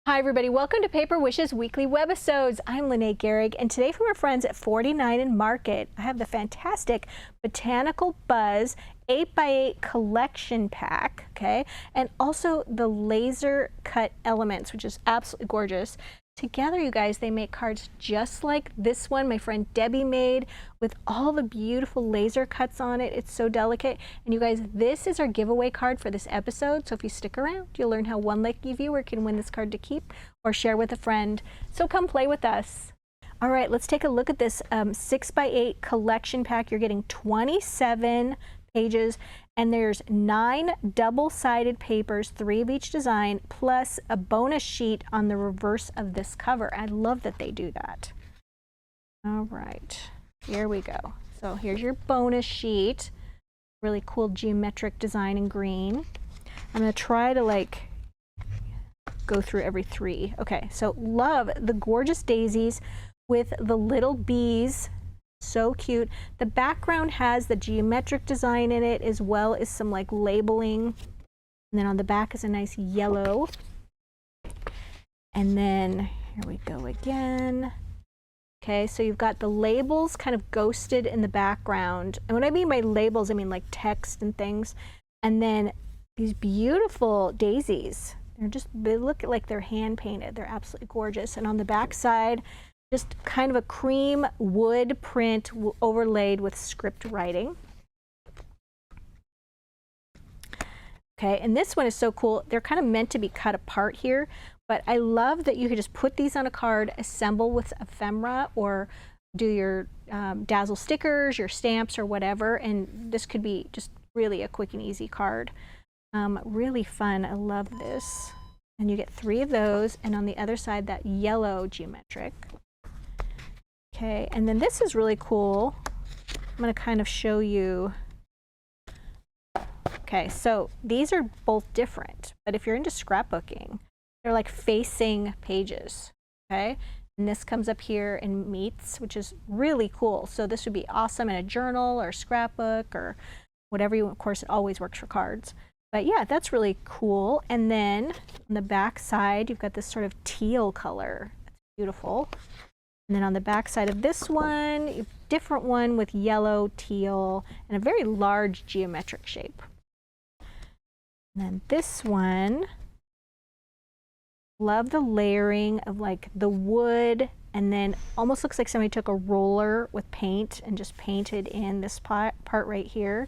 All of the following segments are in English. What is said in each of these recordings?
Hi everybody, welcome to Paper Wishes Weekly Webisodes. I'm Lene Gehrig, and today from our friends at 49 and Market, I have the fantastic Botanical Buzz 8x8 collection pack, okay? And also the laser cut elements, which is absolutely gorgeous. Together, you guys, they make cards just like this one my friend Debbie made with all the beautiful laser cuts on it. It's so delicate. And you guys, this is our giveaway card for this episode. So if you stick around, you'll learn how one lucky viewer can win this card to keep or share with a friend. So come play with us. All right, let's take a look at this 6x8 collection pack. You're getting 27 pages, and there's 9 double-sided papers, 3 of each design, plus a bonus sheet on the reverse of this cover. I love that they do that. All right, here we go. So here's your bonus sheet. Really cool geometric design in green. I'm gonna try to go through every 3. Okay, so love the gorgeous daisies with the little bees. So cute. The background has the geometric design in it as well as some labeling. And then on the back is a nice yellow. And then here we go again. Okay, so you've got the labels kind of ghosted in the background. And when I mean by labels, I mean like text and things. And then these beautiful daisies. They look like they're hand painted. They're absolutely gorgeous. And on the back side, just kind of a cream wood print overlaid with script writing. Okay, and this one is so cool. They're kind of meant to be cut apart here, but I love that you could just put these on a card, assemble with ephemera, or do your dazzle stickers, your stamps, or whatever, and this could be just really a quick and easy card. Really fun. I love this. And you get 3 of those, and on the other side, that yellow geometric. Okay, and then this is really cool. I'm going to kind of show you. Okay, so these are both different, but if you're into scrapbooking, they're like facing pages, okay? And this comes up here and meets, which is really cool. So this would be awesome in a journal or scrapbook or whatever you, of course, it always works for cards. But yeah, that's really cool. And then on the back side, you've got this sort of teal color. That's beautiful. And then on the back side of this one, you have a different one with yellow, teal, and a very large geometric shape. And then this one, love the layering of the wood, and then almost looks like somebody took a roller with paint and just painted in this part right here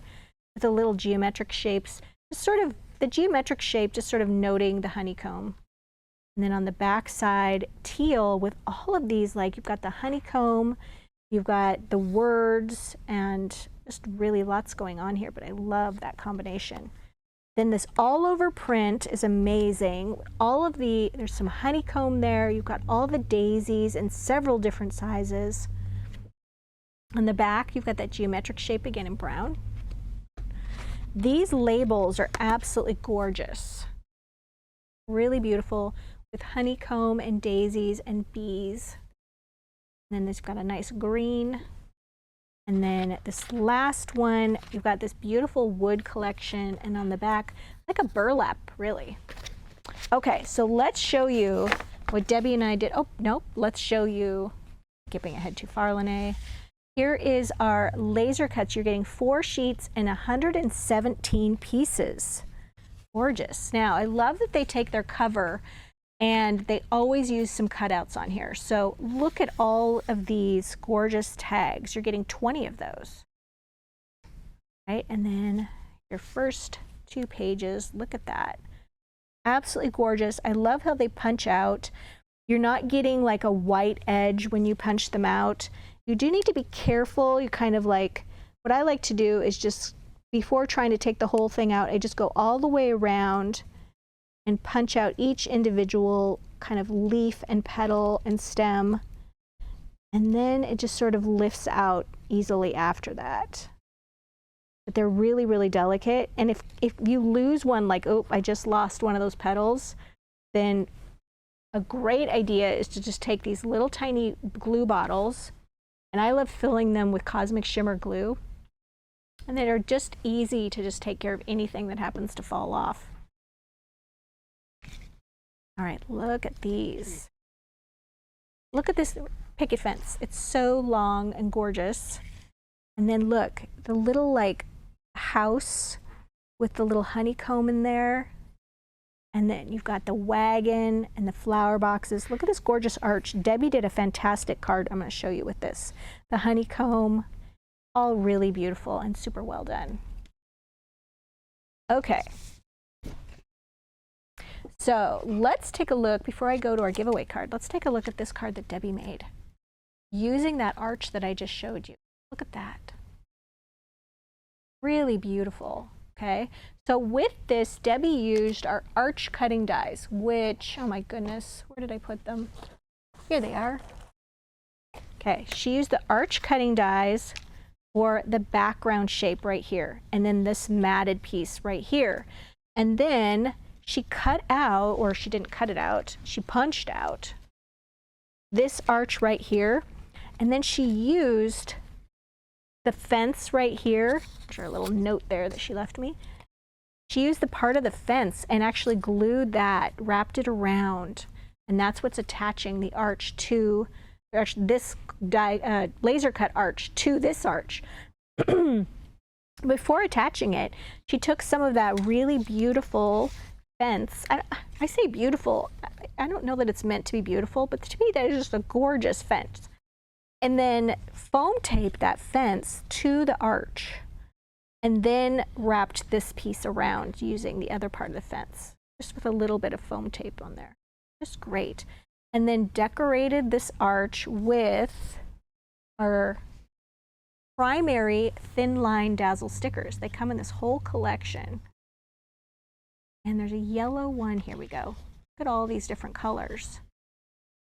with the little geometric shapes. Just sort of the geometric shape, just sort of noting the honeycomb. And then on the back side, teal with all of these, you've got the honeycomb, you've got the words, and just really lots going on here, but I love that combination. Then this all over print is amazing. There's some honeycomb there, you've got all the daisies in several different sizes. On the back, you've got that geometric shape again in brown. These labels are absolutely gorgeous. Really beautiful with honeycomb and daisies and bees. And then it's got a nice green. And then this last one, you've got this beautiful wood collection, and on the back, like a burlap, really. Okay, so let's show you what Debbie and I did. Oh, nope, let's show you, skipping ahead too far, Lene. Here is our laser cuts. You're getting 4 sheets and 117 pieces. Gorgeous. Now, I love that they take their cover and they always use some cutouts on here. So look at all of these gorgeous tags. You're getting 20 of those. Right, and then your first 2 pages, look at that. Absolutely gorgeous. I love how they punch out. You're not getting a white edge when you punch them out. You do need to be careful. You kind of what I like to do is just, before trying to take the whole thing out, I just go all the way around and punch out each individual kind of leaf and petal and stem. And then it just sort of lifts out easily after that. But they're really, really delicate. And if you lose one, oh, I just lost one of those petals, then a great idea is to just take these little tiny glue bottles, and I love filling them with Cosmic Shimmer glue. And they are just easy to just take care of anything that happens to fall off. All right, look at these. Look at this picket fence. It's so long and gorgeous. And then look, the little like house with the little honeycomb in there. And then you've got the wagon and the flower boxes. Look at this gorgeous arch. Debbie did a fantastic card I'm going to show you with this. The honeycomb, all really beautiful and super well done. Okay. So let's take a look, before I go to our giveaway card, let's take a look at this card that Debbie made using that arch that I just showed you. Look at that. Really beautiful. Okay, so with this, Debbie used our arch cutting dies, which, oh my goodness, where did I put them? Here they are. Okay, she used the arch cutting dies for the background shape right here, and then this matted piece right here. And then she cut out, or she didn't cut it out, she punched out this arch right here, and then she used the fence right here, there's a little note there that she left me. She used the part of the fence and actually glued that, wrapped it around, and that's what's attaching the arch to this laser cut arch to this arch. Before attaching it, she took some of that really beautiful fence. I say beautiful, I don't know that it's meant to be beautiful, but to me that is just a gorgeous fence. And then foam taped that fence to the arch, and then wrapped this piece around using the other part of the fence, just with a little bit of foam tape on there. Just great. And then decorated this arch with our primary thin line dazzle stickers. They come in this whole collection. And there's a yellow one, here we go. Look at all these different colors.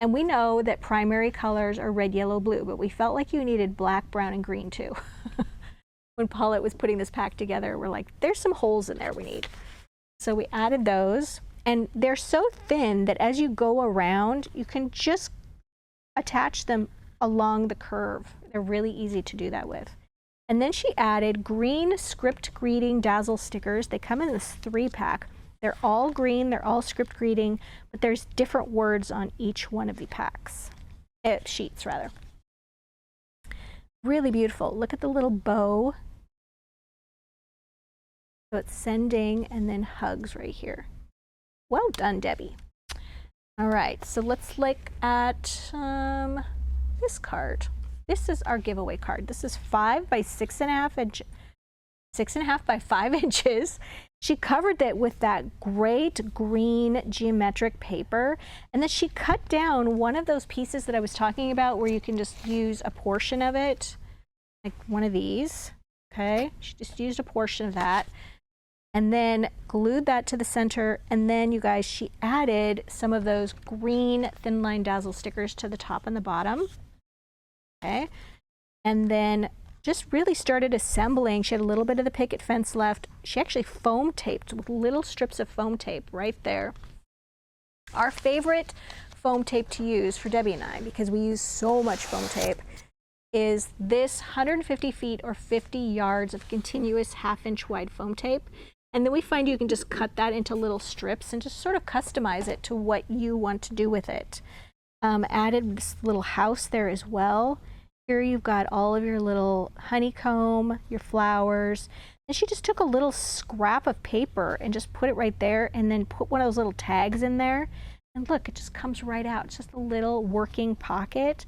And we know that primary colors are red, yellow, blue, but we felt like you needed black, brown, and green too. When Paulette was putting this pack together, we're like, there's some holes in there we need. So we added those, and they're so thin that as you go around, you can just attach them along the curve. They're really easy to do that with. And then she added green script greeting dazzle stickers. They come in this 3-pack. They're all green, they're all script greeting, but there's different words on each one of the packs, sheets rather. Really beautiful. Look at the little bow. So it's sending and then hugs right here. Well done, Debbie. All right, so let's look at this card. This is our giveaway card. This is 5 by 6.5 inch, 6.5 by 5 inches. She covered it with that great green geometric paper, and then she cut down one of those pieces that I was talking about where you can just use a portion of it, like one of these, okay? She just used a portion of that and then glued that to the center, and then you guys, she added some of those green thin line dazzle stickers to the top and the bottom, okay? And then just really started assembling. She had a little bit of the picket fence left. She actually foam taped with little strips of foam tape right there. Our favorite foam tape to use for Debbie and I, because we use so much foam tape, is this 150 feet or 50 yards of continuous 1/2 inch wide foam tape. And then we find you can just cut that into little strips and just sort of customize it to what you want to do with it. Added this little house there as well. Here you've got all of your little honeycomb, your flowers. And she just took a little scrap of paper and just put it right there, and then put one of those little tags in there. And look, it just comes right out. It's just a little working pocket.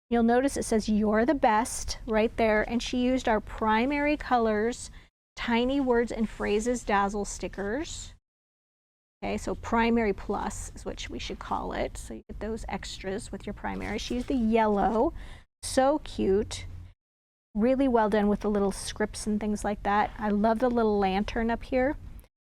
You'll notice it says "You're the best" right there. And she used our primary colors, tiny words and phrases dazzle stickers. Okay, so primary plus is what we should call it. So you get those extras with your primary. She used the yellow. So cute. Really well done with the little scripts and things like that. I love the little lantern up here.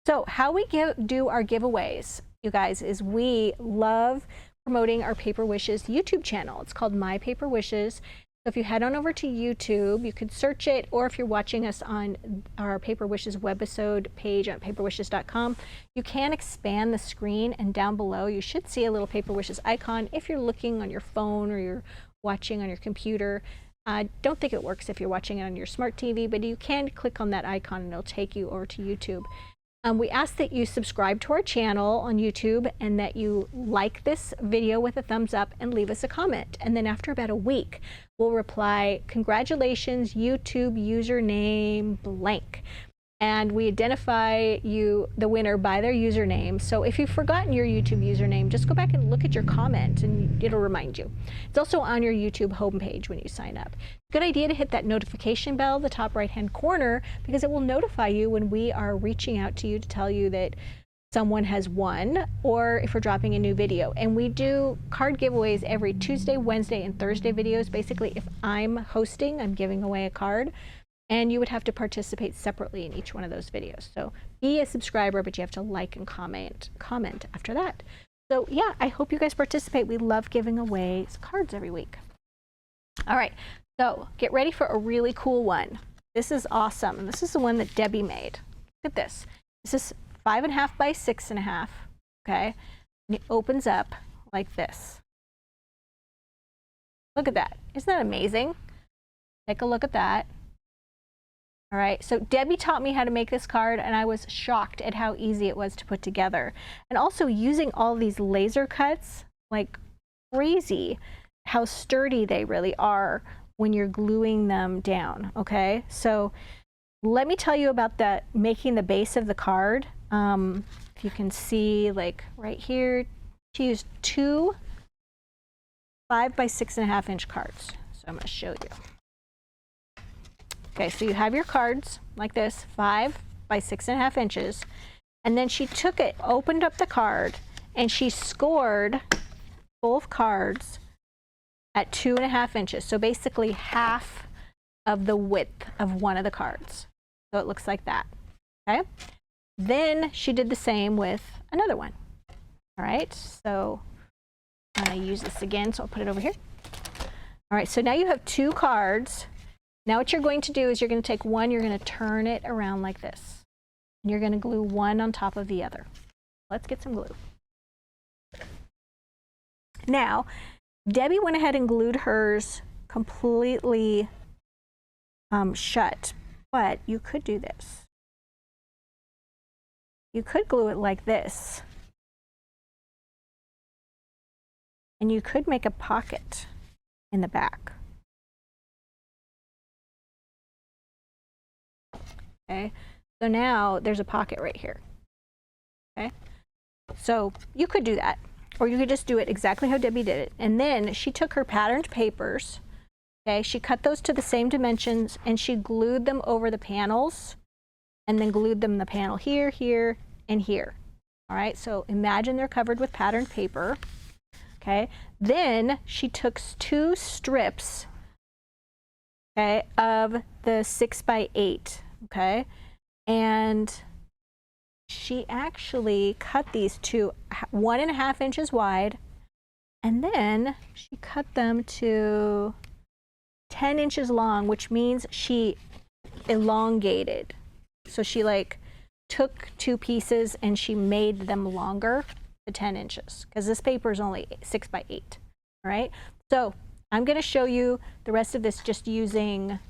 So how we do our giveaways, you guys, is we love promoting our Paper Wishes YouTube channel. It's called My Paper Wishes. So if you head on over to YouTube, you could search it, or if you're watching us on our Paper Wishes webisode page at paperwishes.com, you can expand the screen, and down below you should see a little Paper Wishes icon if you're looking on your phone or you're watching on your computer. I don't think it works if you're watching it on your smart TV, but you can click on that icon and it'll take you over to YouTube. We ask that you subscribe to our channel on YouTube and that you like this video with a thumbs up and leave us a comment. And then after about a week, we'll reply, congratulations, YouTube username blank. And we identify you, the winner, by their username. So if you've forgotten your YouTube username, just go back and look at your comment and it'll remind you. It's also on your YouTube homepage when you sign up. Good idea to hit that notification bell, the top right-hand corner, because it will notify you when we are reaching out to you to tell you that someone has won, or if we're dropping a new video. And we do card giveaways every Tuesday, Wednesday, and Thursday videos. Basically, if I'm hosting, I'm giving away a card. And you would have to participate separately in each one of those videos. So be a subscriber, but you have to like and comment after that. So yeah, I hope you guys participate. We love giving away cards every week. All right, so get ready for a really cool one. This is awesome. And this is the one that Debbie made. Look at this. This is 5.5 by 6.5, okay? And it opens up like this. Look at that. Isn't that amazing? Take a look at that. All right, so Debbie taught me how to make this card, and I was shocked at how easy it was to put together. And also using all these laser cuts, like crazy, how sturdy they really are when you're gluing them down, okay? So let me tell you about making the base of the card. If you can see, like right here, she used 2 5 by 6.5 inch cards. So I'm gonna show you. Okay, so you have your cards like this, 5 by 6.5 inches, and then she took it, opened up the card, and she scored both cards at 2.5 inches. So basically half of the width of one of the cards. So it looks like that, okay? Then she did the same with another one. All right, so I'm gonna use this again, so I'll put it over here. All right, so now you have 2 cards. Now what you're going to do is you're going to take one, you're going to turn it around like this. And you're going to glue one on top of the other. Let's get some glue. Now, Debbie went ahead and glued hers completely shut, but you could do this. You could glue it like this. And you could make a pocket in the back. Okay, so now there's a pocket right here. Okay, so you could do that, or you could just do it exactly how Debbie did it. And then she took her patterned papers, okay, she cut those to the same dimensions, and she glued them over the panels, and then glued them the panel here, here, and here. All right, so imagine they're covered with patterned paper. Okay, then she took 2 strips, okay, of the 6 by 8. Okay, and she actually cut these to 1.5 inches wide, and then she cut them to 10 inches long, which means she elongated. So she like took 2 pieces and she made them longer to 10 inches because this paper is only 6 by 8. All right, so I'm going to show you the rest of this just using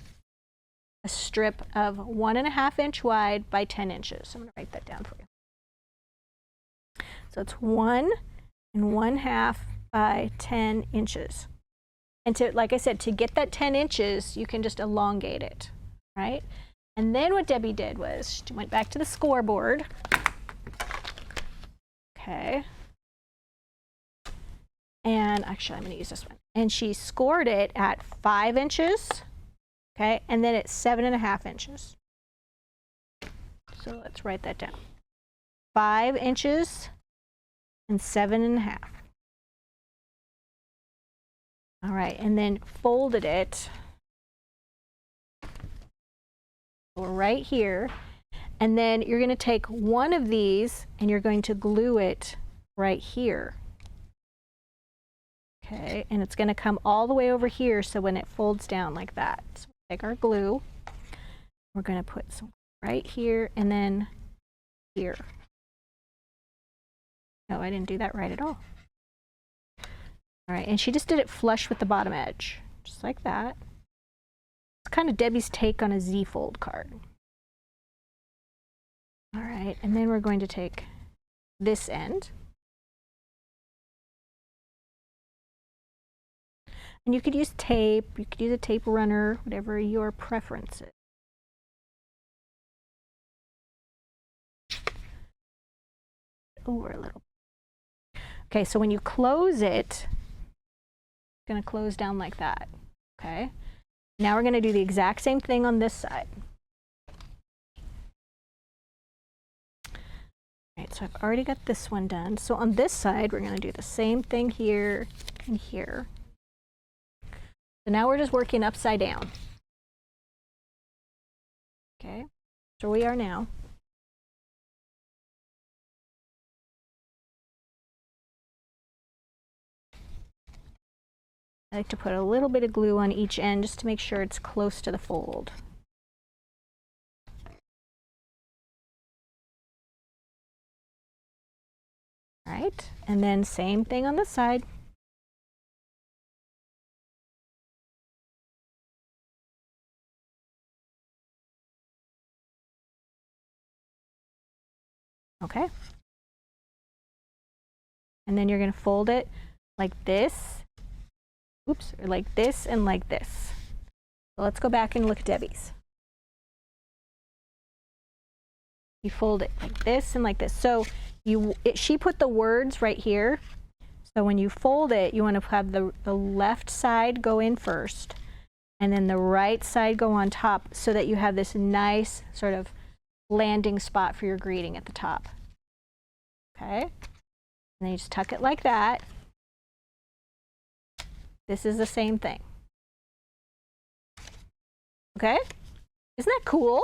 a strip of 1.5 inch wide by 10 inches. I'm going to write that down for you. So it's 1 1/2 by 10 inches. And to, like I said, to get that 10 inches, you can just elongate it, right? And then what Debbie did was she went back to the scoreboard. Okay. And actually, I'm going to use this one. And she scored it at 5 inches. Okay, and then it's 7.5 inches. So let's write that down. 5 inches and 7.5. All right, and then folded it right here. And then you're going to take one of these and you're going to glue it right here. Okay, and it's going to come all the way over here so when it folds down like that. So take our glue, we're going to put some right here and then here. No, I didn't do that right at all. All right, and she just did it flush with the bottom edge, just like that. It's kind of Debbie's take on a Z-fold card. All right, and then we're going to take this end. And you could use tape, you could use a tape runner, whatever your preference is. Over a little. Okay, so when you close it, it's going to close down like that. Okay, now we're going to do the exact same thing on this side. All right, so I've already got this one done. So on this side, we're going to do the same thing here and here. So now we're just working upside down. Okay, so we are now. I like to put a little bit of glue on each end just to make sure it's close to the fold. All right, and then same thing on this side. Okay. And then you're going to fold it like this. Oops, or like this and like this. So let's go back and look at Debbie's. You fold it like this and like this. So she put the words right here. So when you fold it, you want to have the left side go in first and then the right side go on top so that you have this nice sort of landing spot for your greeting at the top. Okay? And then you just tuck it like that. This is the same thing. Okay? Isn't that cool?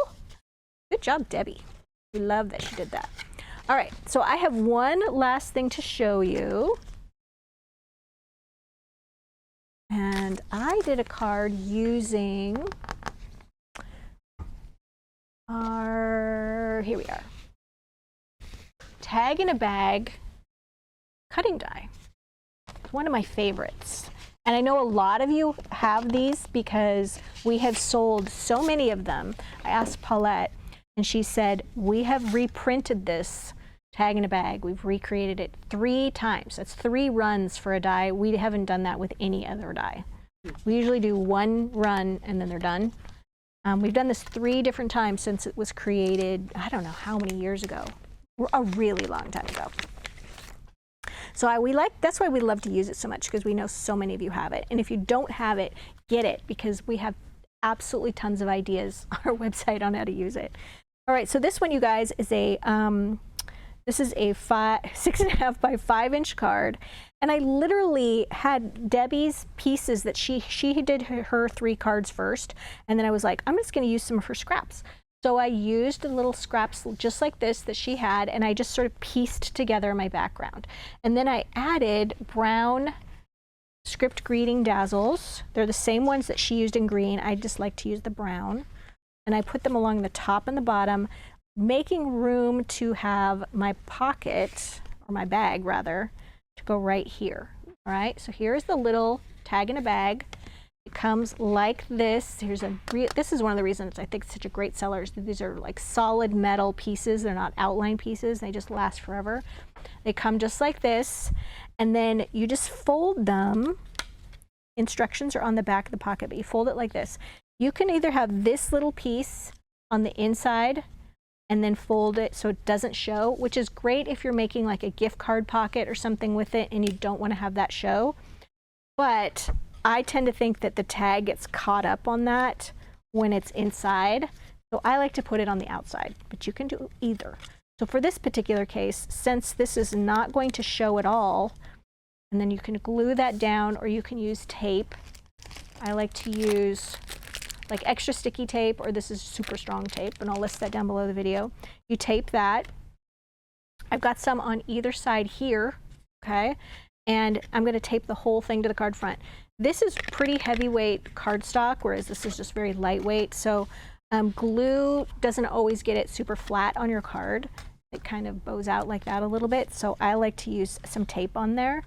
Good job, Debbie. We love that she did that. All right, so I have one last thing to show you. And I did a card using here we are, Tag in a Bag cutting die. It's one of my favorites. And I know a lot of you have these because we have sold so many of them. I asked Paulette and she said, we have reprinted this Tag in a Bag. We've recreated it 3 times. That's 3 runs for a die. We haven't done that with any other die. We usually do 1 run and then they're done. We've done this 3 different times since it was created, I don't know how many years ago, a really long time ago. So that's why we love to use it so much, because we know so many of you have it. And if you don't have it, get it, because we have absolutely tons of ideas on our website on how to use it. All right, so this one, you guys, is a 6.5 by 5 inch card. And I literally had Debbie's pieces that she did her 3 cards first. And then I was like, I'm just going to use some of her scraps. So I used the little scraps just like this that she had, and I just sort of pieced together my background. And then I added brown script greeting dazzles. They're the same ones that she used in green. I just like to use the brown. And I put them along the top and the bottom, making room to have my pocket, or my bag rather, to go right here. All right, so here's the little Tag in a Bag. It comes like this. This is one of the reasons I think it's such a great seller, is that these are like solid metal pieces. They're not outline pieces. They just last forever. They come just like this, and then you just fold them. Instructions are on the back of the pocket, but you fold it like this. You can either have this little piece on the inside and then fold it so it doesn't show, which is great if you're making like a gift card pocket or something with it and you don't want to have that show. But I tend to think that the tag gets caught up on that when it's inside. So I like to put it on the outside, but you can do either. So for this particular case, since this is not going to show at all, and then you can glue that down, or you can use tape. I like to use like extra sticky tape, or this is super strong tape, and I'll list that down below the video. You tape that. I've got some on either side here, okay? And I'm gonna tape the whole thing to the card front. This is pretty heavyweight cardstock, whereas this is just very lightweight. So glue doesn't always get it super flat on your card. It kind of bows out like that a little bit. So I like to use some tape on there.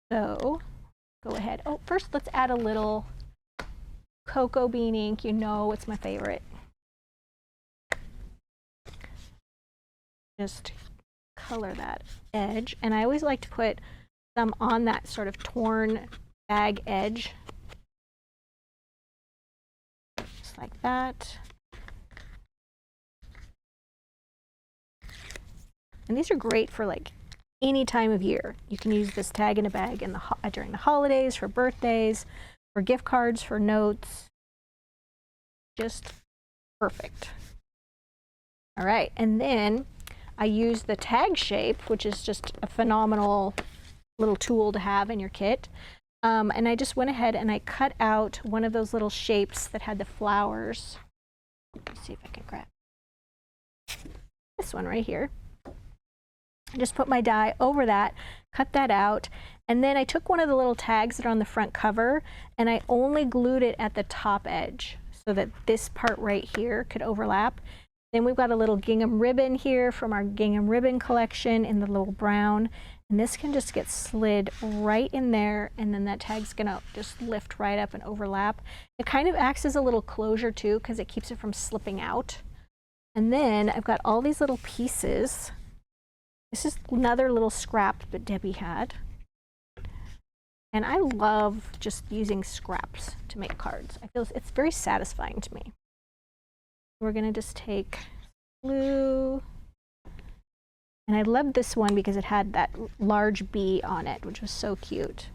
So go ahead. Oh, first let's add a little cocoa bean ink. You know it's my favorite. just color that edge. And I always like to put some on that sort of torn bag edge. Just like that. And these are great for like any time of year. You can use this tag in a bag in the during the holidays, for birthdays, for gift cards, for notes. Just perfect. All right, and then I use the tag shape, which is just a phenomenal little tool to have in your kit. And I just went ahead and I cut out one of those little shapes that had the flowers. Let's see if I can grab this one right here. I just put my die over that, cut that out, and then I took one of the little tags that are on the front cover and I only glued it at the top edge so that this part right here could overlap. Then we've got a little gingham ribbon here from our gingham ribbon collection in the little brown, and this can just get slid right in there, and then that tag's gonna just lift right up and overlap. It kind of acts as a little closure too because it keeps it from slipping out. And then I've got all these little pieces. This is another little scrap that Debbie had. And I love just using scraps to make cards. I feel it's very satisfying to me. We're gonna just take glue. And I loved this one because it had that large bee on it, which was so cute.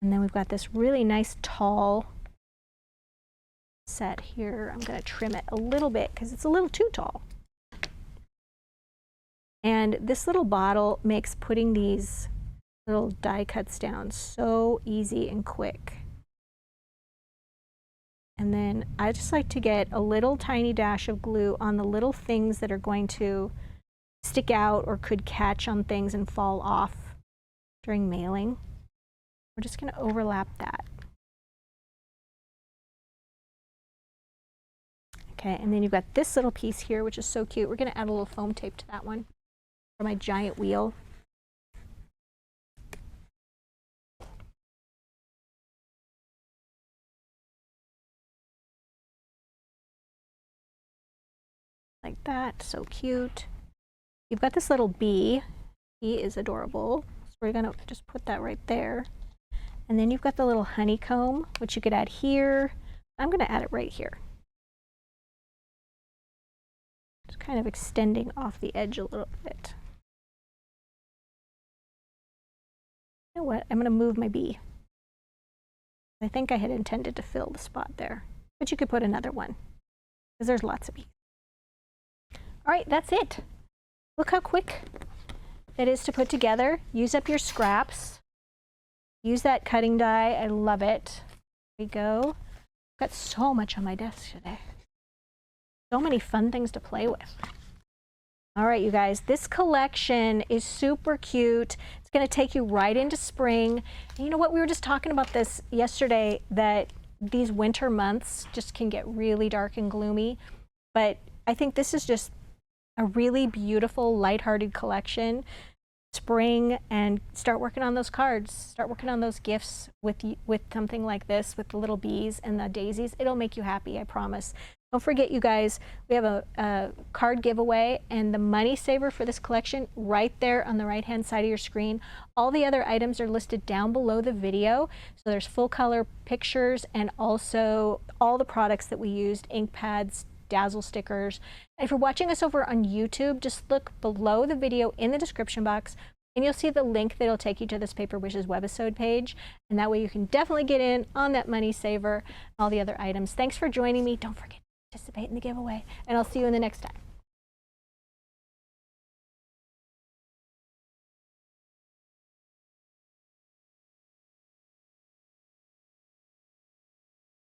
And then we've got this really nice tall set here. I'm gonna trim it a little bit because it's a little too tall. And this little bottle makes putting these little die cuts down so easy and quick. And then I just like to get a little tiny dash of glue on the little things that are going to stick out or could catch on things and fall off during mailing. We're just going to overlap that. Okay, and then you've got this little piece here, which is so cute. We're going to add a little foam tape to that one for my giant wheel. Like that, so cute. You've got this little bee. He is adorable. So we're gonna just put that right there. And then you've got the little honeycomb, which you could add here. I'm gonna add it right here. Just kind of extending off the edge a little bit. You know what? I'm gonna move my bee. I think I had intended to fill the spot there, but you could put another one because there's lots of bees. All right, that's it. Look how quick it is to put together. Use up your scraps. Use that cutting die. I love it. There we go. I've got so much on my desk today. So many fun things to play with. All right, you guys, this collection is super cute. It's going to take you right into spring. And you know what? We were just talking about this yesterday, that these winter months just can get really dark and gloomy. But I think this is just a really beautiful, lighthearted collection. Spring, and start working on those cards. Start working on those gifts with something like this, with the little bees and the daisies. It'll make you happy, I promise. Don't forget, you guys, we have a card giveaway, and the money saver for this collection right there on the right-hand side of your screen. All the other items are listed down below the video. So there's full color pictures and also all the products that we used, ink pads, dazzle stickers. And if you're watching us over on YouTube, just look below the video in the description box and you'll see the link that'll take you to this Paper Wishes webisode page. And that way you can definitely get in on that money saver, all the other items. Thanks for joining me. Don't forget to participate in the giveaway, and I'll see you in the next time.